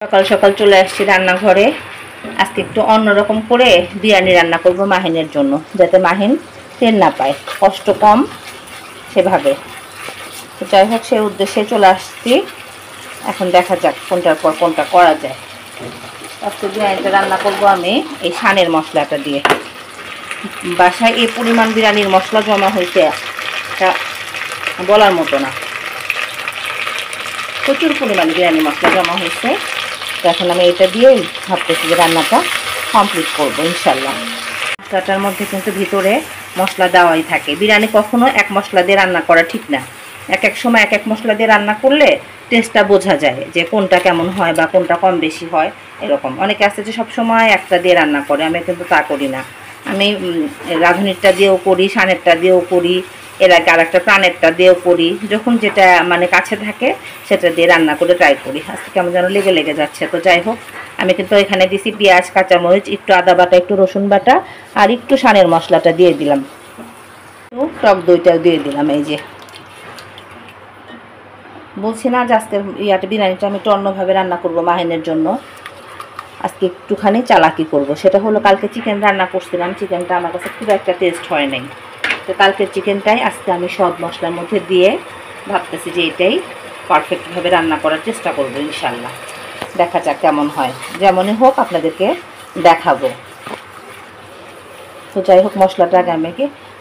সকাল সকাল চলে আসছি রান্নাঘরে। আজকে একটু অন্যরকম করে বিরিয়ানি রান্না করব মাহিনের জন্য, যাতে মাহিন তেল না পায়, কষ্ট কম সেভাবে। তো যাই হোক, সেই উদ্দেশ্যে চলে আসছি। এখন দেখা যাক কোনটার পর কোনটা করা যায়। আজকে বিরিয়ানিটা রান্না করব আমি এই শানের মশলাটা দিয়ে। বাসায় এই পরিমাণ বিরিয়ানির মশলা জমা হয়েছে তা বলার মতো না, প্রচুর পরিমাণ বিরিয়ানি মশলা জমা হয়েছে। তো এখন আমি এটা দিয়েই ভাবতেছি যে রান্নাটা কমপ্লিট করবো ইনশাল্লাহ। মশলাটার মধ্যে কিন্তু ভিতরে মশলা দেওয়াই থাকে। বিরিয়ানি কখনো এক মশলা দিয়ে রান্না করা ঠিক না। এক এক সময় এক এক মশলা দিয়ে রান্না করলে টেস্টটা বোঝা যায় যে কোনটা কেমন হয় বা কোনটা কম বেশি হয়। এরকম অনেকে আছে যে সবসময় একটা দিয়ে রান্না করে, আমি কিন্তু তা করি না। আমি রাঁধুনিরটা দিয়েও করি, শানেরটা দিয়েও করি, এর আগে আর একটা প্রাণেরটা দিয়েও করি। যখন যেটা মানে কাছে থাকে সেটা দিয়ে রান্না করে ট্রাই করি। আজকে কেমন যেন লেগে লেগে যাচ্ছে। তো যাই হোক, আমি কিন্তু এখানে দিছি পেঁয়াজ, কাঁচামরিচ, একটু আদা বাটা, একটু রসুন বাটা আর একটু শানের মশলাটা দিয়ে দিলাম, তো টক দইটাও দিয়ে দিলাম। এই যে বলছি না যে আজকের বিরিয়ানিটা আমি একটু অন্যভাবে রান্না করব মাহিনের জন্য। আজকে একটুখানি চালাকি করব। সেটা হলো, কালকে চিকেন রান্না করছিলাম, চিকেনটা আমার কাছে খুব একটা টেস্ট হয় নাই। তো কালকের চিকেনটাই আজকে আমি সব মশলার মধ্যে দিয়ে ভাবতেছি যে এটাই পারফেক্টভাবে রান্না করার চেষ্টা করব ইনশাল্লাহ। দেখা যাক কেমন হয়, যেমনই হোক আপনাদেরকে দেখাবো। তো যাই হোক, মশলাটা আগে আমি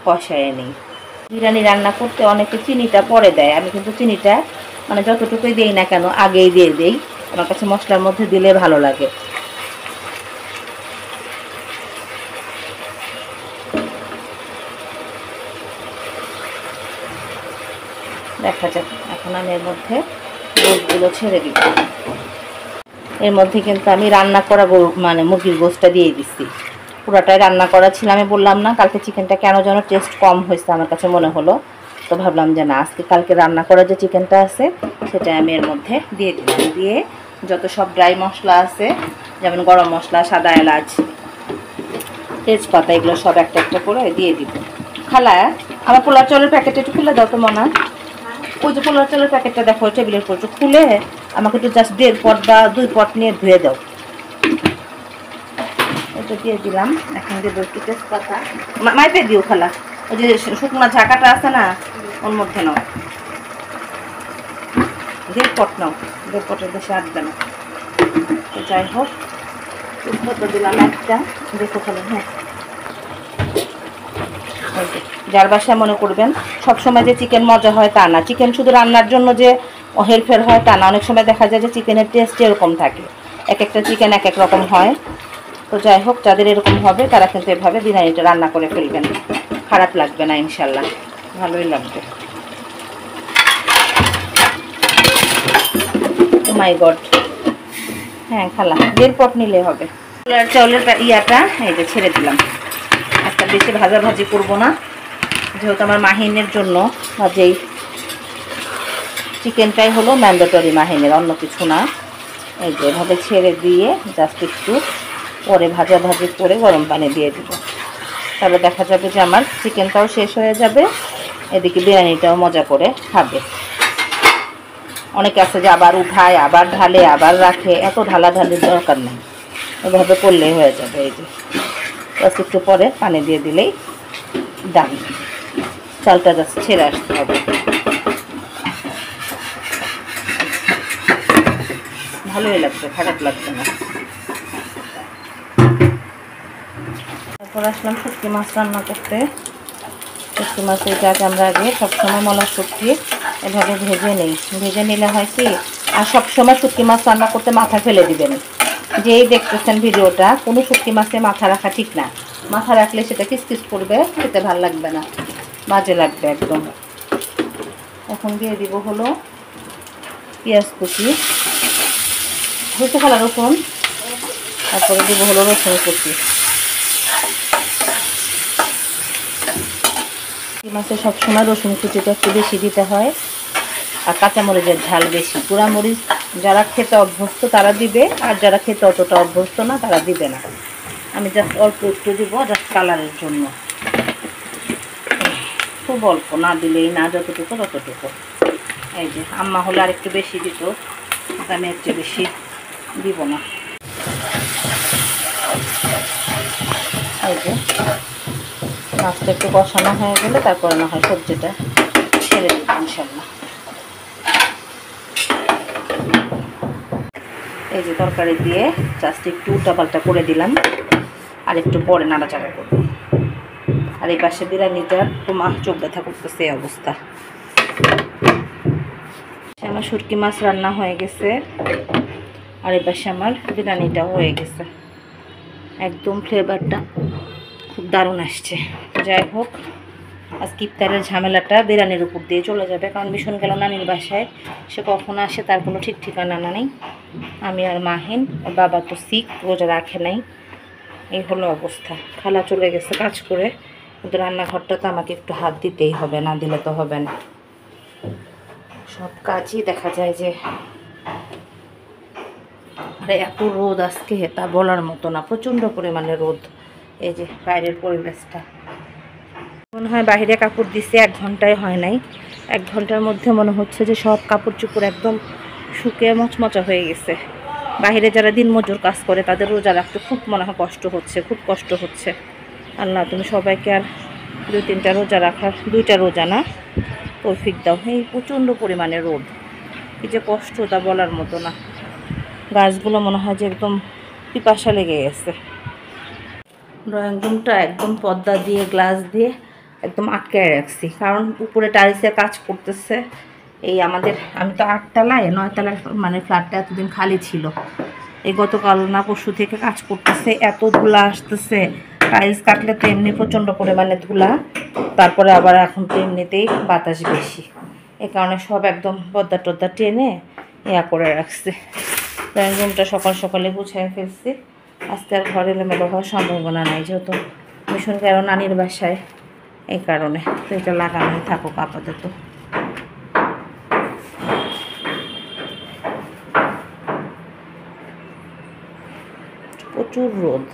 কষায় নিই। বিরিয়ানি রান্না করতে অনেকে চিনিটা পরে দেয়, আমি কিন্তু চিনিটা মানে যতটুকুই দিই না কেন আগেই দিয়ে দিই। আমার কাছে মশলার মধ্যে দিলে ভালো লাগে। দেখা যাক, এখন আমি এর মধ্যে গোশগুলো ছেড়ে দিব। এর মধ্যে কিন্তু আমি রান্না করা মানে মুরগির গোশটা দিয়ে দিচ্ছি। পুরাটাই রান্না করা ছিল। আমি বললাম না কালকে চিকেনটা কেন যেন টেস্ট কম হয়েছে আমার কাছে মনে হলো। তো ভাবলাম যে না, আজকে কালকে রান্না করা যে চিকেনটা আছে সেটা আমি এর মধ্যে দিয়ে দিলাম। দিয়ে যত সব ড্রাই মশলা আছে, যেমন গরম মশলা, সাদা এলাচ, তেজপাতা, এগুলো সব একটা একটা করে দিয়ে দিব। খালা, আমার পোলার চালের প্যাকেট একটু খুলে দাও তো মনে। ওই যে পোলার চালের প্যাকেটটা দেখো টেবিলের উপর, খুলে আমাকে একটু জাস্ট 1.5 পট বা 2 পট নিয়ে ধুয়ে দাও। এটা দিয়ে দিলাম। এখন দিয়ে একটু তেজপাতা, মাইপে দিও খালা। ওই যে শুকনো ঝাঁকাটা আছে না, ওর মধ্যে নাও। 1.5 পট নাও, 1.5 পটের বেশি আসবে না। তো যাই হোক, তেজপাতা দিলাম একটা, দেখো খালা। হ্যাঁ, যার বাসায় মনে করবেন সবসময় যে চিকেন মজা হয় তা না, চিকেন শুধু রান্নার জন্য যে হেরফের হয় তা না। অনেক সময় দেখা যায় যে চিকেনের টেস্ট এরকম থাকে, এক একটা চিকেন এক এক রকম হয়। তো যাই হোক, যাদের এরকম হবে তারা কিন্তু এভাবে বিরিয়ানিটা রান্না করে ফেলবেন, খারাপ লাগবে না ইনশাল্লাহ, ভালোই লাগবে। ও মাই গড, হ্যাঁ খালা 1.5 পট নিলে হবে। চাউলের ইয়াটা এই যে ছেড়ে দিলাম। আজকে বেশি ভাজাভাজি করবো না, যেহেতু আমার মাহিনের জন্য যেই চিকেনটাই হলো ম্যান্ডেটরি মাহিনের, অন্য কিছু না। এই যে এভাবে ছেড়ে দিয়ে জাস্ট একটু পরে ভাজাভাজি করে গরম পানি দিয়ে দিব। তাহলে দেখা যাবে যে আমার চিকেনটাও শেষ হয়ে যাবে, এদিকে বিরিয়ানিটাও মজা করে খাবে। অনেকে আছে যে আবার উঠায়, আবার ঢালে, আবার রাখে, এত ঢালাঢালির দরকার নেই, এভাবে করলেই হয়ে যাবে। এই যে জাস্ট একটু পরে পানি দিয়ে দিলেই ডান। চালটা জাস্ট ছেড়ে আসতে হবে, ভালোই লাগবে, খারাপ লাগবে না। তারপর আসলাম শুটকি মাছ রান্না করতে। শুটকি মাছের গাছ আমরা আগে সবসময় মলা শুটকি এভাবে ভেজে নিই। ভেজে নিলে হয় কি, আর সবসময় শুটকি মাছ রান্না করতে মাথা ফেলে দিবেন। যেই দেখতেছেন ভিডিওটা, কোনো শুটকি মাছে মাথা রাখা ঠিক না। মাথা রাখলে সেটা কিসকিস করবে, খেতে ভালো লাগবে না, বাজে লাগবে একদম। এখন দিয়ে দিব হলো পেঁয়াজ কুচি, হচ্ছে খালা রসুন, তারপরে দিব হলো রসুন কুচি। মাছে সবসময় রসুন কুচিটা একটু বেশি দিতে হয়, আর কাঁচামরিচের ঝাল বেশি। গুঁড়ামরিচ যারা খেতে অভ্যস্ত তারা দিবে, আর যারা খেতে অতটা অভ্যস্ত না তারা দিবে না। আমি জাস্ট অল্প একটু দিব, জাস্ট কালারের জন্য, খুব অল্প, না দিলেই না, যতটুকু ততটুকু। এই যে আম্মা হলে আর একটু বেশি দিত, আমি একটু বেশি দিব না। এই যে মাছটা একটু কষানো হয়ে গেলে তারপরে না হয় সবজিটা ছেড়ে দেবো ইনশাল্লাহ। এই যে তরকারি দিয়ে জাস্ট একটু উল্টাপাল্টা করে দিলাম, আর একটু পরে নাড়াচাড়া করবো। আর এই পাশে বিরিয়ানিটার তোমার চোখ ব্যথা করতেছে এই অবস্থা। আমার শুটকি মাছ রান্না হয়ে গেছে, আর এই পাশে আমার বিরিয়ানিটাও হয়ে গেছে। একদম ফ্লেভারটা খুব দারুণ আসছে। যাই হোক, আজকে ইফতারের ঝামেলাটা বিরিয়ানির উপর দিয়ে চলে যাবে, কারণ ভীষণ গেল নানির বাসায়। সে কখন আসে তার কোনো ঠিক ঠিকানা নেই। আমি আর মাহিন, ওর বাবা তো সিক, রোজা রাখে নাই। এই হলো অবস্থা। খালা চলে গেছে কাজ করে, কিন্তু রান্নাঘরটা তো আমাকে একটু হাত দিতেই হবে, না দিলে তো হবে না। সব কাজই দেখা যায় যে, আরে এত রোদ আজকে তা বলার মতো না, প্রচণ্ড পরিমাণে রোদ। এই যে বাইরের পরিবেশটা মনে হয় বাইরে কাপড় দিছে 1 ঘন্টায় হয় নাই, 1 ঘন্টার মধ্যে মনে হচ্ছে যে সব কাপড় চোপড় একদম শুকিয়ে মচমচা হয়ে গেছে। বাইরে যারা দিনমজুর কাজ করে তাদের রোজা রাখতে খুব মনে হয় কষ্ট হচ্ছে, খুব কষ্ট হচ্ছে। আল্লাহ তুমি সবাইকে আর 2-3টা রোজা রাখার, 2টা রোজা না, তৌফিক দাও। এই প্রচণ্ড পরিমাণে রোদ, এই যে কষ্ট তা বলার মতো না। গাছগুলো মনে হয় যে একদম পিপাসা লেগে গেছে। ড্রয়িং রুমটা একদম পর্দা দিয়ে, গ্লাস দিয়ে একদম আটকায় রাখছি, কারণ উপরে টাইলসের কাজ করতেছে। এই আমাদের, আমি তো 8 তলায়, 9 তলার মানে ফ্ল্যাটটা এতদিন খালি ছিল। এই গতকাল না পরশু থেকে কাজ করতেছে, এত ধুলা আসতেছে। টাইলস কাটলে তো এমনি প্রচণ্ড পরিমাণে ধুলা, তারপরে আবার এখন তো এমনিতেই বাতাস বেশি, এই কারণে সব একদম পর্দা টর্দা টেনে ইয়া করে রাখছে। ড্রয়িং রুমটা সকাল সকালে গুছিয়ে ফেলছি। আজকে আর ঘরে এলোমেলো হওয়ার সম্ভাবনা নাই, যেহেতু মিশন গেল নানির বাসায়, এই কারণে। তো এটা লাগানোই থাকুক আপাতত। প্রচুর রোদ,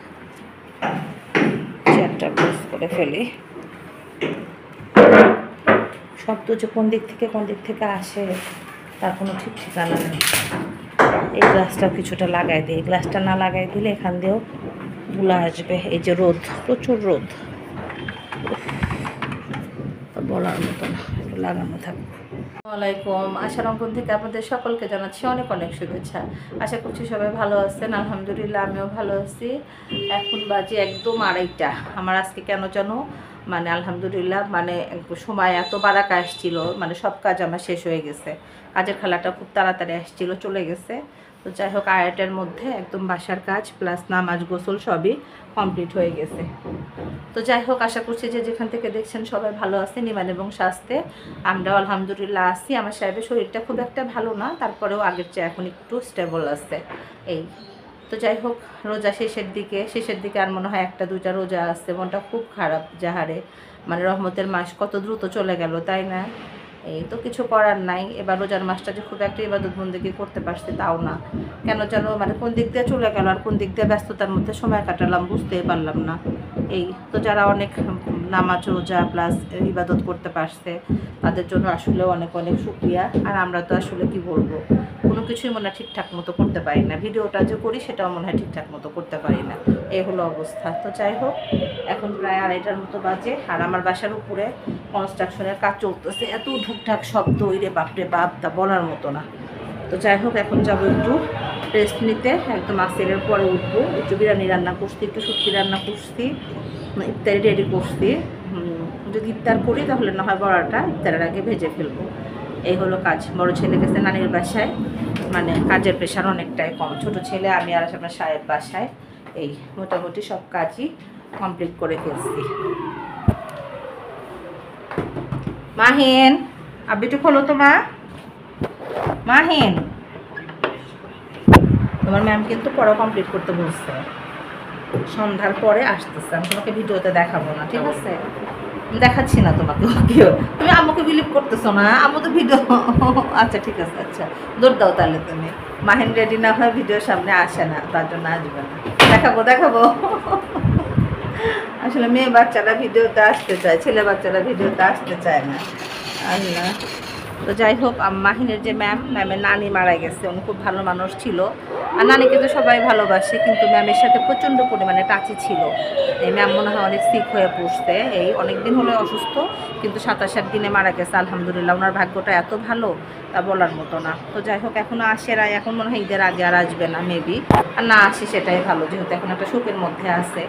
চেয়ারটা ক্লোজ করে ফেলি। শব্দ যে কোন দিক থেকে আসে তার কোনো ঠিক ঠিকানা নেই। এই গ্লাসটা কিছুটা লাগাই দিই, গ্লাসটা না লাগাই দিলে এখান দিয়েও ধুলা আসবে। এই যে রোদ, প্রচুর রোদ, বলার মতো না, একটু লাগানো থাকবে। আসসালামাইকুম, আশার অঙ্কন থেকে আপনাদের সকলকে জানাচ্ছি অনেক অনেক শুভেচ্ছা। আশা করছি সবাই ভালো আছেন। আলহামদুলিল্লাহ আমিও ভালো আছি। এখন বাজে একদম 2:30টা। আমার আজকে কেন যেন মানে আলহামদুলিল্লাহ মানে সময় এত বারাকা আসছিল, মানে সব কাজ আমার শেষ হয়ে গেছে। কাজের খালাটা খুব তাড়াতাড়ি আসছিল, চলে গেছে। তো যাই হোক, 2:30টার মধ্যে একদম বাসার কাজ প্লাস নামাজ গোসল সবই কমপ্লিট হয়ে গেছে। তো যাই হোক, আশা করছি যে যেখান থেকে দেখছেন সবাই ভালো আছেন ইমান এবং স্বাস্থ্যে। আমরাও আলহামদুলিল্লাহ আছি। আমার সাহেবের শরীরটা খুব একটা ভালো না, তারপরেও আগের চেয়ে এখন একটু স্টেবল আছে। এই তো যাই হোক, রোজা শেষের দিকে আর মনে হয় 1-2টা রোজা আছে। মনটা খুব খারাপ, যাহারে মানে রহমতের মাস কত দ্রুত চলে গেল, তাই না? এই তো কিছু করার নাই। এবার রোজার মাসটা যে খুব একটা ইবাদত বন্দেগী করতে পারছি তাও না, কেন যেন মানে কোন দিক দিয়ে চলে গেল আর কোন দিক দিয়ে ব্যস্ততার মধ্যে সময় কাটালাম বুঝতেই পারলাম না। এই তো যারা অনেক নামাজ রোজা প্লাস ইবাদত করতে পারছে তাদের জন্য আসলে অনেক অনেক শুকরিয়া। আর আমরা তো আসলে কি বলবো, কোনো কিছুই মনে হয় ঠিকঠাক মতো করতে পারি না। ভিডিওটা যে করি সেটাও মনে হয় ঠিকঠাক মতো করতে পারি না, এই হলো অবস্থা। তো যাই হোক, এখন প্রায় 2:30টার মতো বাজে, আর আমার বাসার উপরে কনস্ট্রাকশনের কাজ চলতেছে। এত ঢুকঢাক শব্দ, ওইরে বাপরে বাপ, তা বলার মতো না। তো যাই হোক, এখন যাবো একটু রেস্ট নিতে, একদম আসরের পরে উঠবো। একটু বিরিয়ানি রান্না করছি, একটু শুটকি রান্না করছি, ইফতারি রেডি করছি। যদি ইফতার করি তাহলে না হয় বড়াটা ইফতারের আগে ভেজে ফেলবো। এই হলো কাজ। বড় ছেলে গেছে নানির বাসায়, মানে কাজের প্রেশার অনেকটাই কম। ছোট ছেলে, আমি আর আমার সাহেব বাসায়। এই মোটামুটি সব কাজই কমপ্লিট করে ফেলছি। মাহিন, আবিটু খোলো তো মা। মাহিন, তোমার ম্যাম কিন্তু পড়া কমপ্লিট করতে বলছে, সন্ধ্যার পরে আসতেছে। আমি তোমাকে ভিডিওতে দেখাবো না, ঠিক আছে? দেখাচ্ছি না তোমাকে, তুমি আম্মুকে বিলিভ করতেছো না? আম্মু তো ভিডিও, আচ্ছা ঠিক আছে, আচ্ছা দৌড় দাও তাহলে তুমি। মাহিন রেডি না হয় ভিডিওর সামনে আসে না, তার জন্য আসবে না। দেখাবো আসলে মেয়ে বাচ্চারা ভিডিওতে আসতে চায়, ছেলে বাচ্চারা ভিডিওতে আসতে চায় না। আল্লাহ, তো যাই হোক, মাহিনের যে ম্যামের নানি মারা গেছে, উনি খুব ভালো মানুষ ছিল। আর নানিকে তো সবাই ভালোবাসে, কিন্তু ম্যামের সাথে প্রচণ্ড পরিমাণে টাচি ছিল। এই ম্যাম মনে হয় অনেক সিক হয়ে পড়ছে, এই অনেক দিন হলে অসুস্থ, কিন্তু 27 দিনে মারা গেছে। আলহামদুলিল্লাহ, ওনার ভাগ্যটা এত ভালো তা বলার মতো না। তো যাই হোক, এখনও আসে না, এখন মনে হয় ঈদের আগে আর আসবে না মেবি। আর না আসি সেটাই ভালো, যেহেতু এখন একটা শোকের মধ্যে আছে।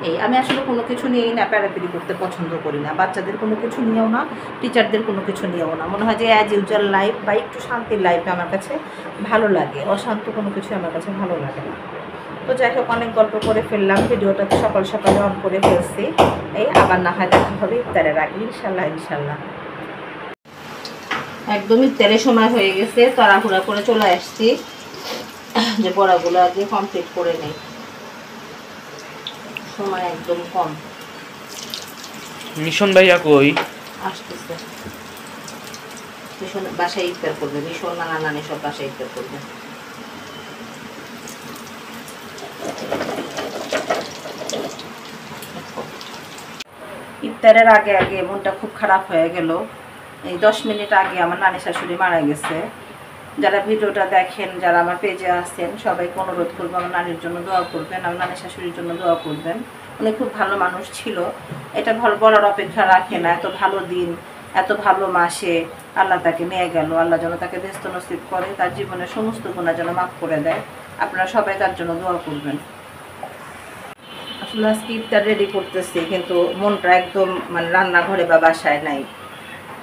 এই আমি আসলে কোনো কিছু নিয়েই না প্যারাপিরি করতে পছন্দ করি না, বাচ্চাদের কোনো কিছু নিয়েও না, টিচারদের কোনো কিছু নিয়েও না। মনে হয় যে অ্যাজ ইউজুয়াল লাইফ বা একটু শান্তির লাইফে আমার কাছে ভালো লাগে, অশান্ত কোনো কিছু আমার কাছে ভালো লাগে না। তো যাই হোক, অনেক গল্প করে ফেললাম, ভিডিওটা তো সকাল সকালে অন করে ফেলছি। এই আবার না হয় দেখা হবে ইফতারের আগে, ইনশাল্লাহ ইনশাল্লাহ। একদম ইফতারের সময় হয়ে গেছে, তাড়াহুড়া করে চলে আসছি যে পড়াগুলো আগে কমপ্লিট করে নেই, সময় একদম কম। মিশন ভাইয়া কই? আসতেছে, মিশন বাসায় ইফতার করবে, মিশন নানা নানি সব বাসায় ইফতার করবে। ইফতারের আগে আগে মনটা খুব খারাপ হয়ে গেল। এই 10 মিনিট আগে আমার নানি শাশুড়ি মারা গেছে। যারা ভিডিওটা দেখেন, যারা আমার পেজে আছেন, সবাইকে অনুরোধ করবো আমার নানির জন্য দোয়া করবেন, আমার নানি শাশুড়ির জন্য দোয়া করবেন। উনি খুব ভালো মানুষ ছিল, এটা বলার অপেক্ষা রাখে না। এত ভালো দিন, এত ভালো মাসে আল্লাহ তাকে নিয়ে গেল। আল্লাহ যেন তাকে ব্যস্ত নসিব করে, তার জীবনের সমস্ত গুণা যেন মাফ করে দেয়। আপনারা সবাই তার জন্য দোয়া করবেন। আসলে আজকে ইফতার রেডি করতেছি, কিন্তু মনটা একদম মানে রান্নাঘরে বা বাসায় নাই।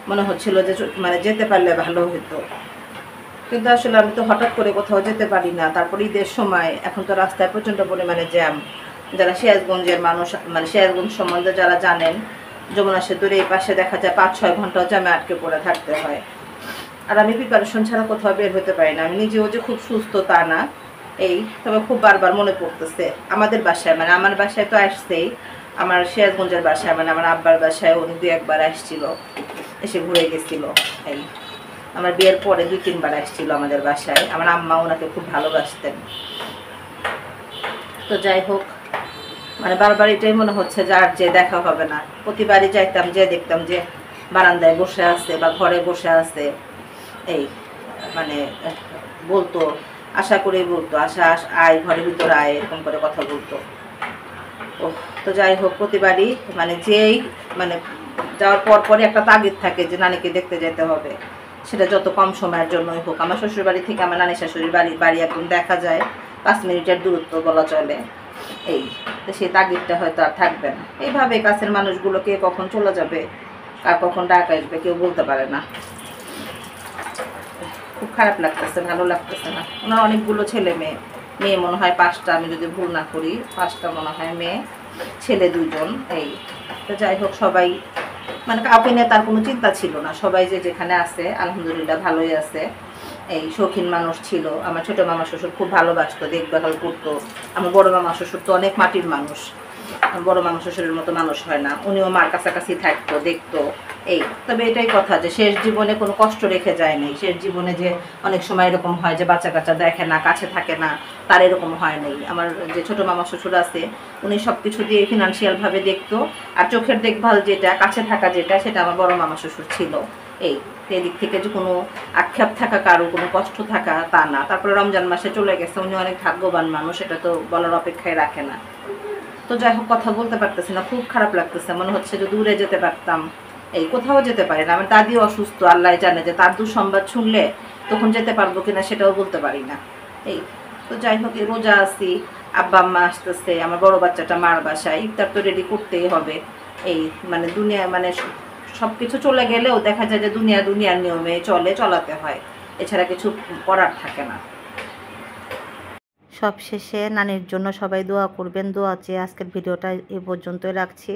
মনে হচ্ছিল যে মানে যেতে পারলে ভালো হতো, কিন্তু আসলে আমি তো হঠাৎ করে কোথাও যেতে পারি না। তারপরে ঈদের সময়, এখন তো রাস্তায় প্রচণ্ড পরিমাণে জ্যাম। যারা সিরাজগঞ্জের মানুষ, মানে সিরাজগঞ্জ সম্বন্ধে যারা জানেন, যমুনা সেতুর এই পাশে দেখা যায় 5-6 ঘন্টাও জ্যামে আটকে পড়ে থাকতে হয়। আর আমি প্রিপারেশন ছাড়া কোথাও বের হতে পারি না। আমি নিজেও যে খুব সুস্থ তা না, এই তবে খুব বারবার মনে পড়তেছে আমাদের বাসায়, মানে আমার বাসায় তো আসছেই, আমার সিরাজগঞ্জের বাসায় মানে আমার আব্বার বাসায় উনি 2-1 বার আসছিল, এসে ঘুরে গেছিল। এই আমার বিয়ের পরে 2-3 বার আসছিল আমাদের বাসায়। আমার আম্মা ওনাকে খুব ভালোবাসতেন। তো যাই হোক, মানে বারবার এটাই মনে হচ্ছে যে আর যে দেখা হবে না। প্রতিবারই যাইতাম, যে দেখতাম যে বারান্দায় বসে আছে বা ঘরে বসে আছে, এই মানে বলতো, আশা করে বলতো, আশা আয় ঘরের ভিতরে আয়, এরকম করে কথা বলতো। ও তো যাই হোক, প্রতিবারই মানে যেই মানে যাওয়ার পরই একটা তাগিদ থাকে যে নানিকে দেখতে যেতে হবে, সেটা যত কম সময়ের জন্যই হোক। আমার শ্বশুর বাড়ি থেকে আমার নানি শাশুড়ির বাড়ি একদম দেখা যায় 5 মিনিটের দূরত্ব বলা চলে। এই তো সেই তাগিদটা হয়তো আর থাকবে না। এইভাবে কাছের মানুষগুলোকে কখন চলে যাবে, আর কখন ডাক আসবে কেউ বলতে পারে না। খুব খারাপ লাগতেছে, ভালো লাগতেছে না। ওনার অনেকগুলো ছেলে মেয়ে, মেয়ে মনে হয় 5টা, আমি যদি ভুল না করি 5টা মনে হয় মেয়ে, ছেলে 2জন। এই তো যাই হোক, সবাই মানে কাউকে নিয়ে তার কোনো চিন্তা ছিল না। সবাই যে যেখানে আছে আলহামদুলিল্লাহ ভালোই আছে। এই শৌখিন মানুষ ছিল। আমার ছোটো মামা শ্বশুর খুব ভালোবাসতো, দেখভাল করতো। আমার বড় মামা শ্বশুর তো অনেক মাটির মানুষ, বড় মামা শ্বশুরের মতো মানুষ হয় না। উনিও মার কাছাকাছি থাকতো, দেখতো। এই তবে এটাই কথা যে শেষ জীবনে কোনো কষ্ট রেখে যায় নাই। শেষ জীবনে যে অনেক সময় এরকম হয় যে বাচ্চা কাচ্চা দেখে না, কাছে থাকে না, তার এরকম হয় নাই। আমার যে ছোটো মামা শ্বশুর আছে, উনি সব কিছু দিয়ে ফিনান্সিয়ালভাবে দেখতো। আর চোখের দেখভাল যেটা, কাছে থাকা যেটা, সেটা আমার বড় মামা শ্বশুর ছিল। এই এদিক থেকে যে কোনো আক্ষেপ থাকা, কারো কোনো কষ্ট থাকা তা না। তারপরে রমজান মাসে চলে গেছে, উনি অনেক ভাগ্যবান মানুষ, এটা তো বলার অপেক্ষায় রাখে না। তো যাই হোক, কথা বলতে পারতেছি না, খুব খারাপ লাগতেছে। মনে হচ্ছে যে দূরে যেতে পারতাম, এই কোথাও যেতে পারি না। আমার দাদিও অসুস্থ, আল্লাহ জানে যে তার দুঃসংবাদ শুনলে তখন যেতে পারবো কিনা সেটাও বলতে পারি না। এই তো যাই হোক, এই রোজা আছি, আব্বা আম্মা আসতেছে, আমার বড় বাচ্চাটা মার বাসায়, ইফতার তো রেডি করতেই হবে। এই মানে দুনিয়া মানে সব কিছু চলে গেলেও দেখা যায় যে দুনিয়ার নিয়মে চলাতে হয়, এছাড়া কিছু করার থাকে না। সব শেষে নানির জন্য সবাই দোয়া করবেন। দোয়া চেয়ে আজকের ভিডিওটা এ পর্যন্তই রাখছি।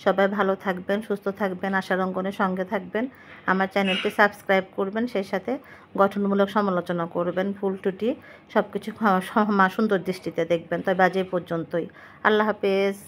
সবাই ভালো থাকবেন, সুস্থ থাকবেন, আশার অঙ্গনের সঙ্গে থাকবেন। আমার চ্যানেলটি সাবস্ক্রাইব করবেন, সেই সাথে গঠনমূলক সমালোচনা করবেন। ভুল ত্রুটি সব কিছু সুন্দর দৃষ্টিতে দেখবেন। তবে আজ এই পর্যন্তই। আল্লাহ হাফেজ।